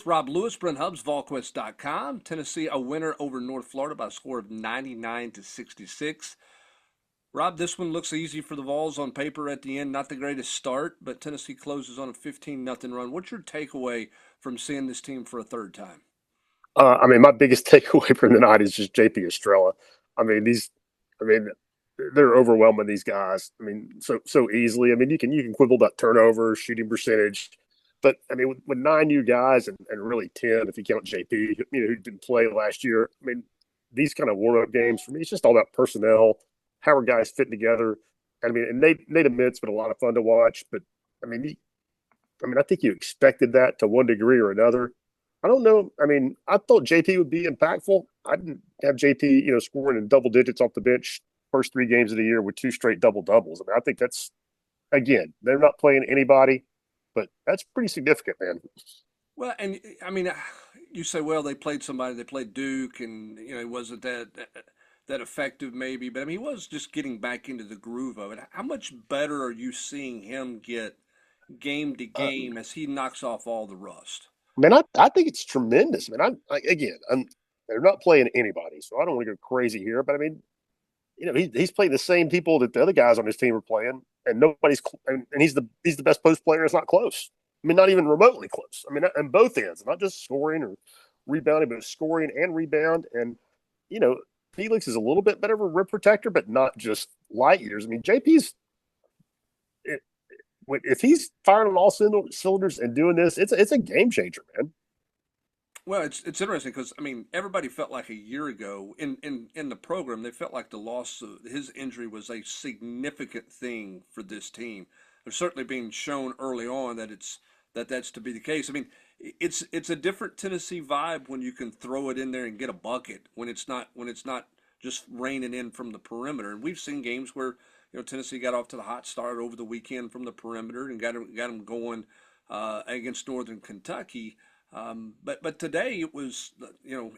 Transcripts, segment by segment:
Rob Lewis, Brent Hubbs, Volquest.com. Tennessee a winner over North Florida by a score of 99-66. Rob, this one looks easy for the Vols on paper at the end. Not the greatest start, but Tennessee closes on a 15-0 run. What's your takeaway from seeing this team for a third time? My biggest takeaway from the night is just JP Estrella. I mean, I mean, they're overwhelming these guys. I mean, so easily. I mean, you can quibble about turnovers, shooting percentage, but I mean, with 9 new guys and really 10 if you count JP, who didn't play last year. I mean, these kind of warm up games for me, it's just all about personnel. How are guys fitting together? I mean, and Nate Amid's been a lot of fun to watch, but I mean, I think you expected that to one degree or another. I don't know. I mean, I thought JP would be impactful. I didn't have JP, scoring in double digits off the bench first 3 games of the year with 2 straight double doubles. I mean, I think that's again, they're not playing anybody, but that's pretty significant, man. Well, and I mean, you say, well, they played somebody, they played Duke, and it wasn't that effective, maybe. But I mean, he was just getting back into the groove of it. How much better are you seeing him get game to Uh, game as he knocks off all the rust? Man, I think it's tremendous, man. They're not playing anybody, so I don't want to go crazy here, but I mean, he's playing the same people that the other guys on his team are playing, and and he's the best post player. It's not close. I mean, not even remotely close. I mean, on both ends, not just scoring or rebounding, but scoring and rebound. And you know, Felix is a little bit better of a rim protector, but not just light years. I mean, JP's if he's firing on all cylinders and doing this, it's a game changer, man. Well, it's interesting because I mean everybody felt like a year ago in the program they felt like the loss of his injury was a significant thing for this team. There's certainly being shown early on that that's to be the case. I mean, it's a different Tennessee vibe when you can throw it in there and get a bucket when it's not just raining in from the perimeter. And we've seen games where Tennessee got off to the hot start over the weekend from the perimeter and got them going against Northern Kentucky. But today it was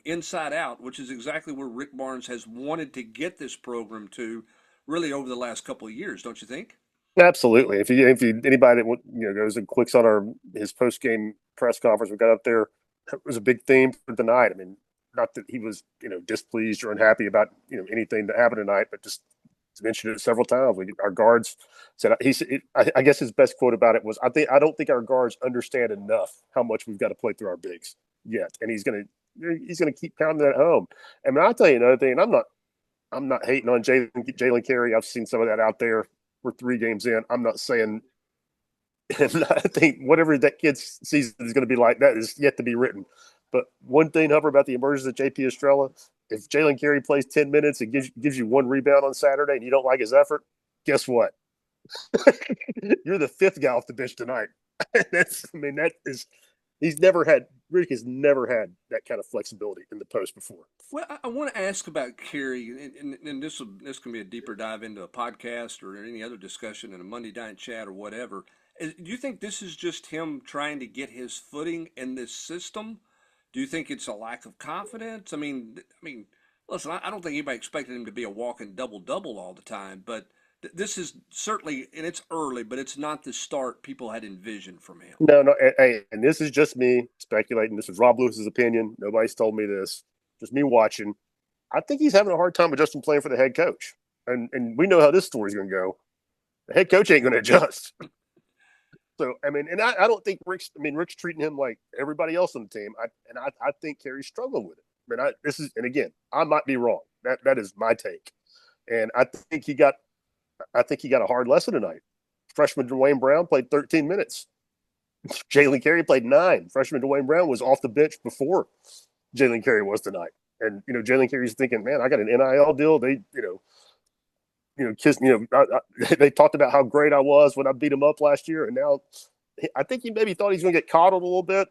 inside out, which is exactly where Rick Barnes has wanted to get this program to, really over the last couple of years, don't you think? Absolutely. If you anybody that goes and clicks on his post game press conference we got up there, it was a big theme for tonight. I mean, not that he was displeased or unhappy about anything that happened tonight, but just mentioned it several times. Our guards said he said I guess his best quote about it was I don't think our guards understand enough how much we've got to play through our bigs yet, and he's gonna keep pounding that home. I mean, I'll tell you another thing. And I'm not hating on Jalen Carey. I've seen some of that out there. We're 3 games in. I'm not saying. And I think whatever that kid's season is going to be like, that is yet to be written. But one thing, Hubbard, about the emergence of JP Estrella, if Jalen Carey plays 10 minutes and gives you one rebound on Saturday and you don't like his effort, guess what? You're the fifth guy off the bench tonight. That is, Rick has never had that kind of flexibility in the post before. Well, I want to ask about Kerry, and this can be a deeper dive into a podcast or any other discussion in a Monday night chat or whatever. Do you think this is just him trying to get his footing in this system? Do you think it's a lack of confidence? I mean, listen, I don't think anybody expected him to be a walking double double all the time, but this is certainly, and it's early, but it's not the start people had envisioned from him. No, no, and this is just me speculating. This is Rob Lewis's opinion. Nobody's told me this. Just me watching. I think he's having a hard time adjusting playing for the head coach, and we know how this story's going to go. The head coach ain't going to adjust. So I mean, and I don't think Rick's treating him like everybody else on the team. I think Kerry's struggling with it. And again, I might be wrong. That is my take, and I think he got a hard lesson tonight. Freshman Dwayne Brown played 13 minutes. Jalen Carey played 9. Freshman Dwayne Brown was off the bench before Jalen Carey was tonight. And Jalen Carey's thinking, man, I got an NIL deal. They kiss. They talked about how great I was when I beat him up last year, and now I think he maybe thought he's going to get coddled a little bit.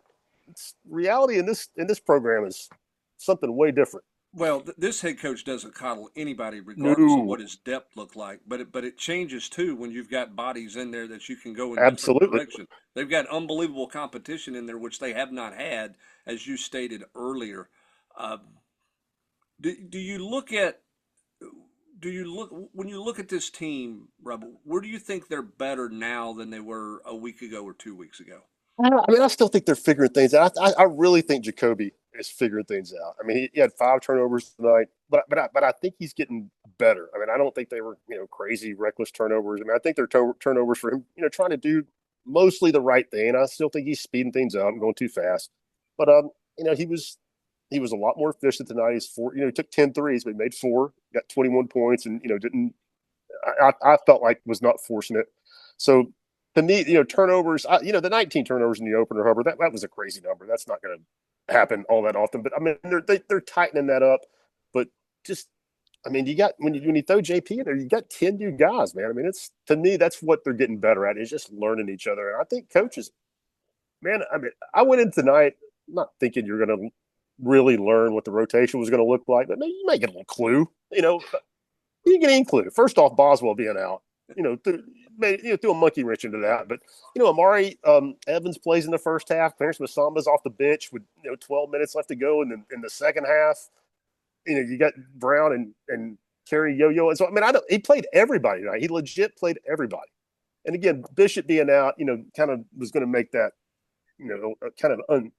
Reality in this program is something way different. Well, this head coach doesn't coddle anybody, regardless of No, what his depth look like. But it changes too when you've got bodies in there that you can go in different absolutely. directions. They've got unbelievable competition in there, which they have not had, as you stated earlier. Uh, do you look at do you look when you look at this team, Rebel? Where do you think they're better now than they were a week ago or 2 weeks ago? I mean, I still think they're figuring things out. I really think Jacoby is figuring things out. I mean, he had 5 turnovers tonight, but I think he's getting better. I mean, I don't think they were crazy reckless turnovers. I mean, I think they're turnovers for him, trying to do mostly the right thing. And I still think he's speeding things up and going too fast. But he was a lot more efficient tonight. He's four. He took 10 threes, but he made four, got 21 points, and didn't. I felt like was not forcing it. So to me, turnovers. The 19 turnovers in the opener, Hubbard. That was a crazy number. That's not going to happen all that often. But I mean, they're tightening that up. But just, I mean, you got when you throw JP in there, you got 10 new guys, man. I mean, it's to me that's what they're getting better at is just learning each other. And I think coaches, man. I mean, I went in tonight not thinking you're going to really learn what the rotation was going to look like, but maybe you might get a little clue. You get an clue. First off, Boswell being out, threw a monkey wrench into that. But Amari Evans plays in the first half. Clarence Masamba's off the bench with 12 minutes left to go in the second half. You got Brown and Kerry Yo-Yo. And so I mean, he played everybody tonight. He legit played everybody. And again, Bishop being out, kind of was going to make that, kind of an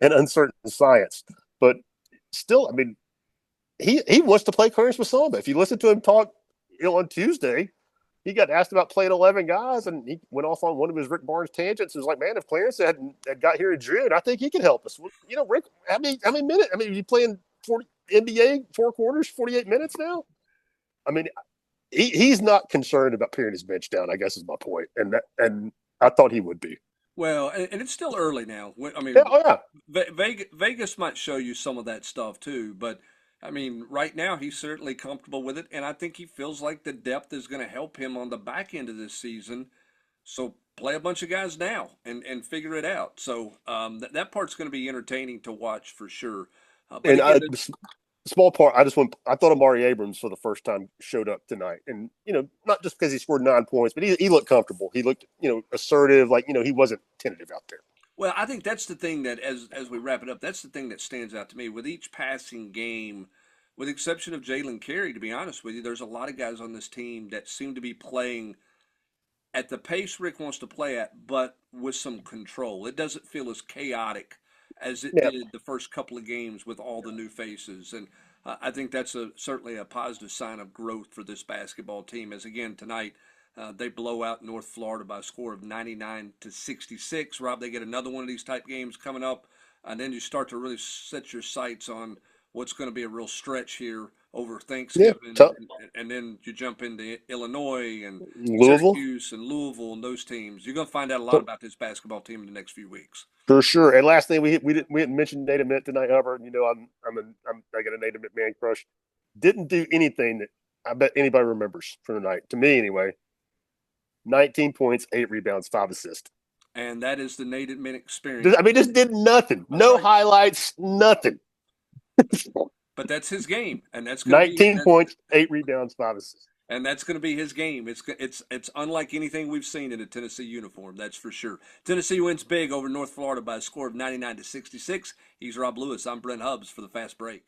uncertain science. But still, I mean, he wants to play Clarence Masamba. If you listen to him talk on Tuesday, he got asked about playing 11 guys, and he went off on one of his Rick Barnes tangents. It was like, man, if Clarence had got here in June, I think he could help us. Well, Rick, how many minutes? I mean, you playing 40 NBA 4 quarters, 48 minutes now? I mean, he's not concerned about paring his bench down, I guess is my point. And I thought he would be. Well, and it's still early now. I Yeah, mean, oh yeah. Vegas might show you some of that stuff too, but I mean, right now he's certainly comfortable with it, and I think he feels like the depth is going to help him on the back end of this season. So play a bunch of guys now and figure it out. So that part's going to be entertaining to watch for sure. But And again, small part, I thought Amari Abrams for the first time showed up tonight. And, not just because he scored 9 points, but he looked comfortable. He looked, assertive, like, he wasn't tentative out there. well, I think that's the thing that as we wrap it up, that's the thing that stands out to me with each passing game, with the exception of Jalen Carey. To be honest with you, there's a lot of guys on this team that seem to be playing at the pace Rick wants to play at, but with some control. It doesn't feel as chaotic as it Yeah. did the first couple of games with all the new faces, and I think that's certainly a positive sign of growth for this basketball team. As again tonight, they blow out North Florida by a score of 99-66. Rob, they get another one of these type games coming up, and then you start to really set your sights on what's going to be a real stretch here over Yeah. Thanksgiving, and then you jump into Illinois and Louisville. Syracuse and Louisville and those teams. You're going to find out a lot So, about this basketball team in the next few weeks. for sure. And last thing we didn't mention Nate Mitt tonight, Hubbard. I got a Nate McMahon crush. Didn't do anything that I bet anybody remembers from the night. To me, anyway. 19 points, 8 rebounds, 5 assists. And that is the Nate Admin experience. I mean, just did nothing. That's No right. highlights, nothing. But that's his game, and that's going to be 19 points, 8 rebounds, 5 assists. and that's going to be his game. It's unlike anything we've seen in a Tennessee uniform. That's for sure. Tennessee wins big over North Florida by a score of 99-66. He's Rob Lewis. I'm Brent Hubbs for the Fast Break.